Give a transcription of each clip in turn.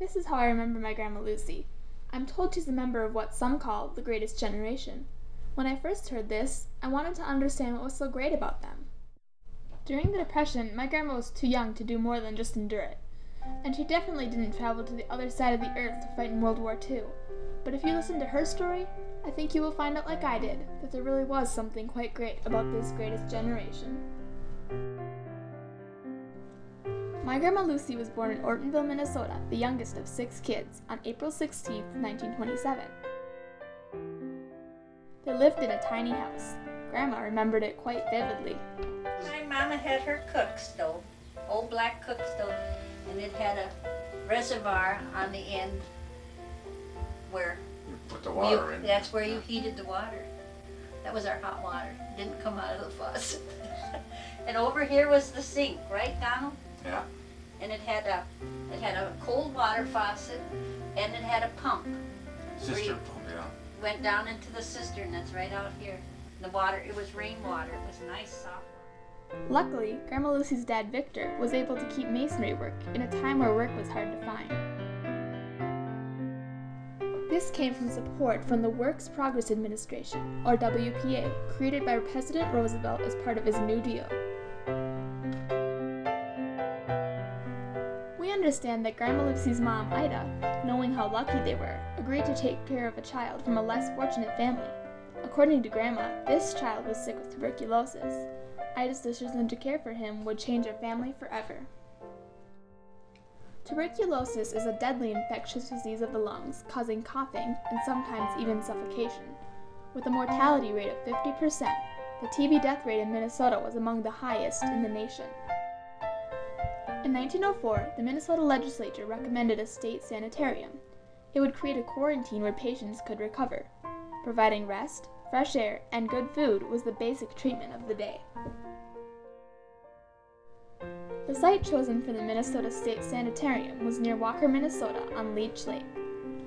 This is how I remember my Grandma Lucy. I'm told she's a member of what some call the greatest generation. When I first heard this, I wanted to understand what was so great about them. During the Depression, my grandma was too young to do more than just endure it. And she definitely didn't travel to the other side of the earth to fight in World War II. But if you listen to her story, I think you will find out, like I did, that there really was something quite great about this greatest generation. My Grandma Lucy was born in Ortonville, Minnesota, the youngest of 6 kids, on April 16, 1927. They lived in a tiny house. Grandma remembered it quite vividly. My mama had her cook stove, old black cook stove, and it had a reservoir on the end where You put the water in. that's where you heated the water. That was our hot water. It didn't come out of the faucet. And over here was the sink, right, Donald? Yeah. And it had a cold water faucet, and it had a pump. Sister pump, yeah. Went down into the cistern that's right out here. The water, it was rainwater. It was nice, soft. Luckily, Grandma Lucy's dad, Victor, was able to keep masonry work in a time where work was hard to find. This came from support from the Works Progress Administration, or WPA, created by President Roosevelt as part of his New Deal. We understand that Grandma Lucy's mom, Ida, knowing how lucky they were, agreed to take care of a child from a less fortunate family. According to Grandma, this child was sick with tuberculosis. Ida's decision to care for him would change our family forever. Tuberculosis is a deadly infectious disease of the lungs, causing coughing and sometimes even suffocation. With a mortality rate of 50%, the TB death rate in Minnesota was among the highest in the nation. In 1904, the Minnesota legislature recommended a state sanitarium. It would create a quarantine where patients could recover. Providing rest, fresh air, and good food was the basic treatment of the day. The site chosen for the Minnesota State Sanitarium was near Walker, Minnesota on Leech Lake.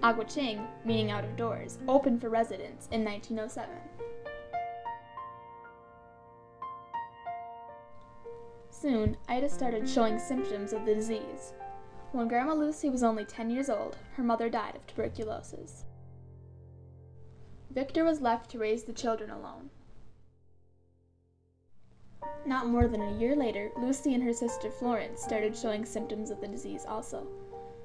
Aguaching, meaning out of doors, opened for residents in 1907. Soon, Ida started showing symptoms of the disease. When Grandma Lucy was only 10 years old, her mother died of tuberculosis. Victor was left to raise the children alone. Not more than a year later, Lucy and her sister Florence started showing symptoms of the disease also.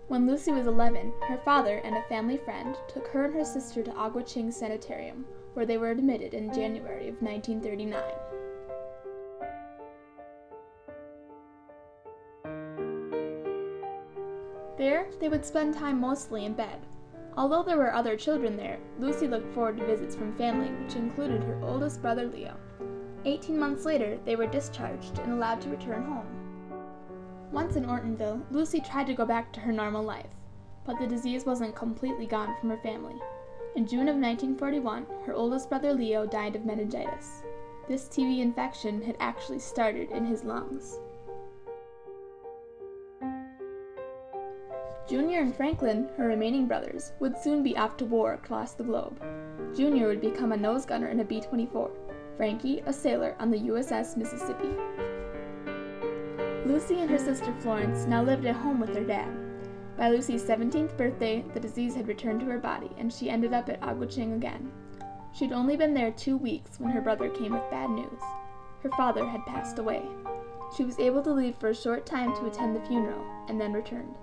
When Lucy was 11, her father and a family friend took her and her sister to Aguaching Sanitarium, where they were admitted in January of 1939. There, they would spend time mostly in bed. Although there were other children there, Lucy looked forward to visits from family, which included her oldest brother Leo. 18 months later, they were discharged and allowed to return home. Once in Ortonville, Lucy tried to go back to her normal life, but the disease wasn't completely gone from her family. In June of 1941, her oldest brother Leo died of meningitis. This TB infection had actually started in his lungs. Junior and Franklin, her remaining brothers, would soon be off to war across the globe. Junior would become a nose gunner in a B-24, Frankie a sailor on the USS Mississippi. Lucy and her sister Florence now lived at home with their dad. By Lucy's 17th birthday, the disease had returned to her body, and she ended up at Aguaching again. She'd only been there 2 weeks when her brother came with bad news. Her father had passed away. She was able to leave for a short time to attend the funeral, and then returned.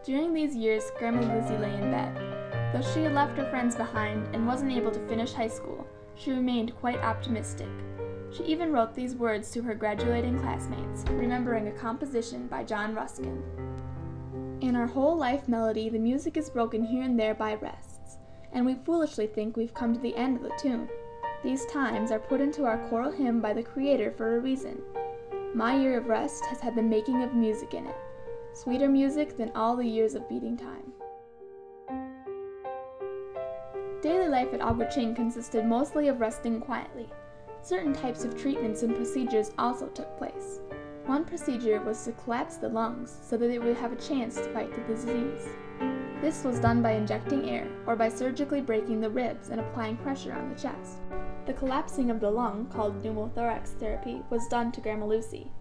During these years, Grandma Lucy lay in bed. Though she had left her friends behind and wasn't able to finish high school, she remained quite optimistic. She even wrote these words to her graduating classmates, remembering a composition by John Ruskin. In our whole life melody, the music is broken here and there by rests, and we foolishly think we've come to the end of the tune. These times are put into our choral hymn by the Creator for a reason. My year of rest has had the making of music in it, sweeter music than all the years of beating time. Daily life at Aguaching consisted mostly of resting quietly. Certain types of treatments and procedures also took place. One procedure was to collapse the lungs so that they would have a chance to fight the disease. This was done by injecting air or by surgically breaking the ribs and applying pressure on the chest. The collapsing of the lung, called pneumothorax therapy, was done to Grandma Lucy.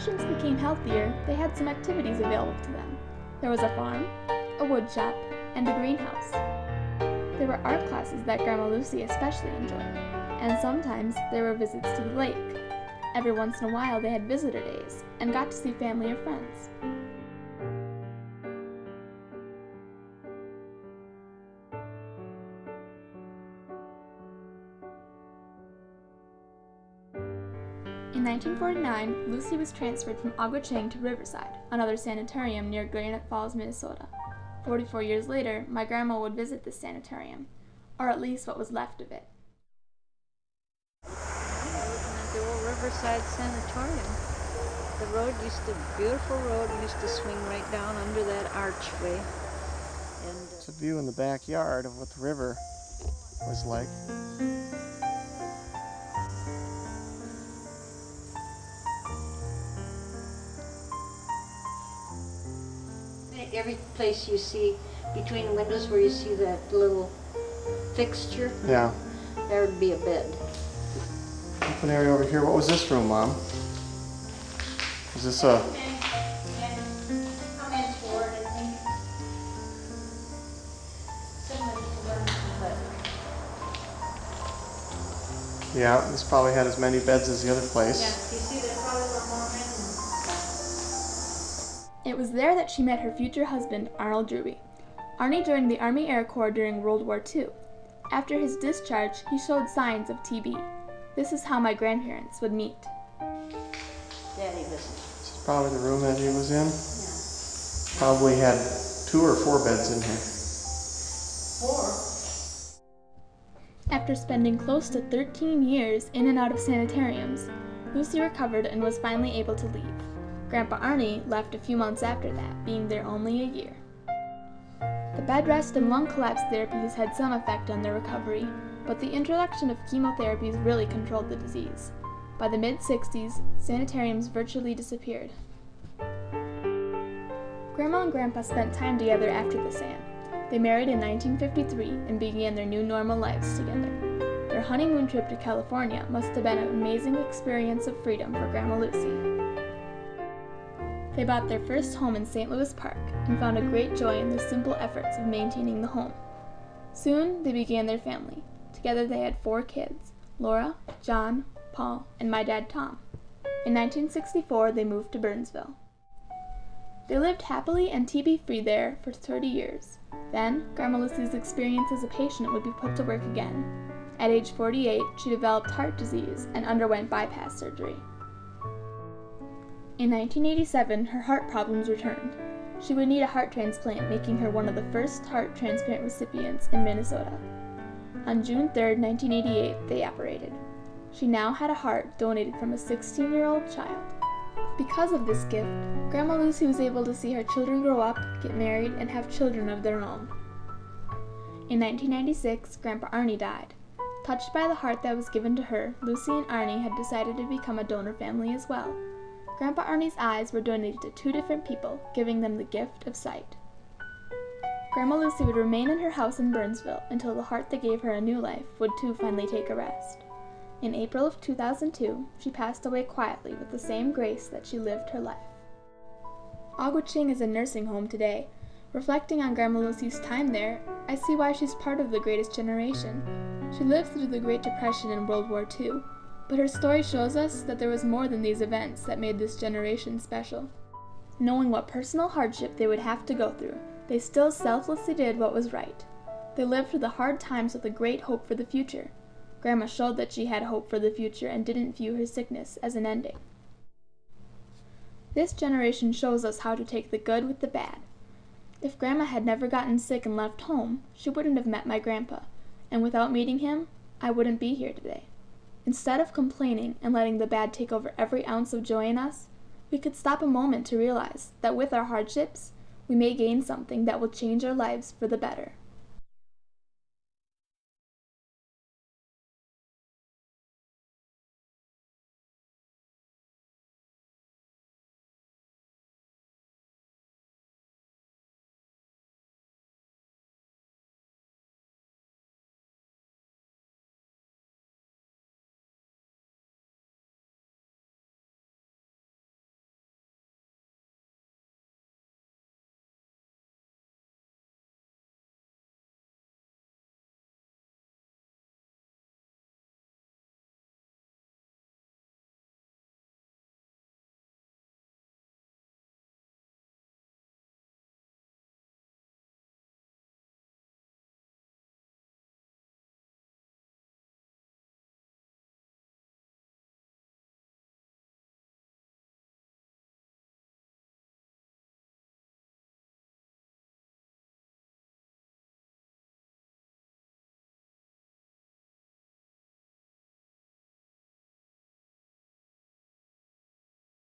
patients became healthier, they had some activities available to them. There was a farm, a wood shop, and a greenhouse. There were art classes that Grandma Lucy especially enjoyed, and sometimes there were visits to the lake. Every once in a while they had visitor days and got to see family or friends. In 1949, Lucy was transferred from Aguaching to Riverside, another sanitarium near Granite Falls, Minnesota. 44 years later, my grandma would visit this sanitarium, or at least what was left of it. Looking at the old Riverside Sanatorium. The road beautiful road used to swing right down under that archway. And It's a view in the backyard of what the river was like. every place you see between the windows where you see that little fixture, Yeah. there would be a bed. Open area over here. What was this room, Mom? Is this a... Yeah, this probably had as many beds as the other place. Yeah, you see there's probably a little more in. It was there that she met her future husband, Arnold Druby. Arnie joined the Army Air Corps during World War II. After his discharge, he showed signs of TB. This is how my grandparents would meet. Daddy was. This is probably the room that he was in. Yeah. Probably had 2 or 4 beds in here. 4. After spending close to 13 years in and out of sanitariums, Lucy recovered and was finally able to leave. Grandpa Arnie left a few months after that, being there only a year. The bed rest and lung collapse therapies had some effect on their recovery, but the introduction of chemotherapies really controlled the disease. By the mid-60s, sanitariums virtually disappeared. Grandma and Grandpa spent time together after the san. They married in 1953 and began their new normal lives together. Their honeymoon trip to California must have been an amazing experience of freedom for Grandma Lucy. They bought their first home in St. Louis Park and found a great joy in the simple efforts of maintaining the home. Soon, they began their family. Together they had 4 kids, Laura, John, Paul, and my dad Tom. In 1964, they moved to Burnsville. They lived happily and TB-free there for 30 years. Then, Grandma Lucy's experience as a patient would be put to work again. At age 48, she developed heart disease and underwent bypass surgery. In 1987, her heart problems returned. She would need a heart transplant, making her one of the first heart transplant recipients in Minnesota. On June 3, 1988, they operated. She now had a heart donated from a 16-year-old child. Because of this gift, Grandma Lucy was able to see her children grow up, get married, and have children of their own. In 1996, Grandpa Arnie died. Touched by the heart that was given to her, Lucy and Arnie had decided to become a donor family as well. Grandpa Arnie's eyes were donated to 2 different people, giving them the gift of sight. Grandma Lucy would remain in her house in Burnsville until the heart that gave her a new life would too finally take a rest. In April of 2002, she passed away quietly with the same grace that she lived her life. Aguaching is a nursing home today. Reflecting on Grandma Lucy's time there, I see why she's part of the greatest generation. She lived through the Great Depression and World War II, but her story shows us that there was more than these events that made this generation special. Knowing what personal hardship they would have to go through, they still selflessly did what was right. They lived through the hard times with a great hope for the future. Grandma showed that she had hope for the future and didn't view her sickness as an ending. This generation shows us how to take the good with the bad. If Grandma had never gotten sick and left home, she wouldn't have met my grandpa, and without meeting him, I wouldn't be here today. Instead of complaining and letting the bad take over every ounce of joy in us, we could stop a moment to realize that with our hardships, we may gain something that will change our lives for the better.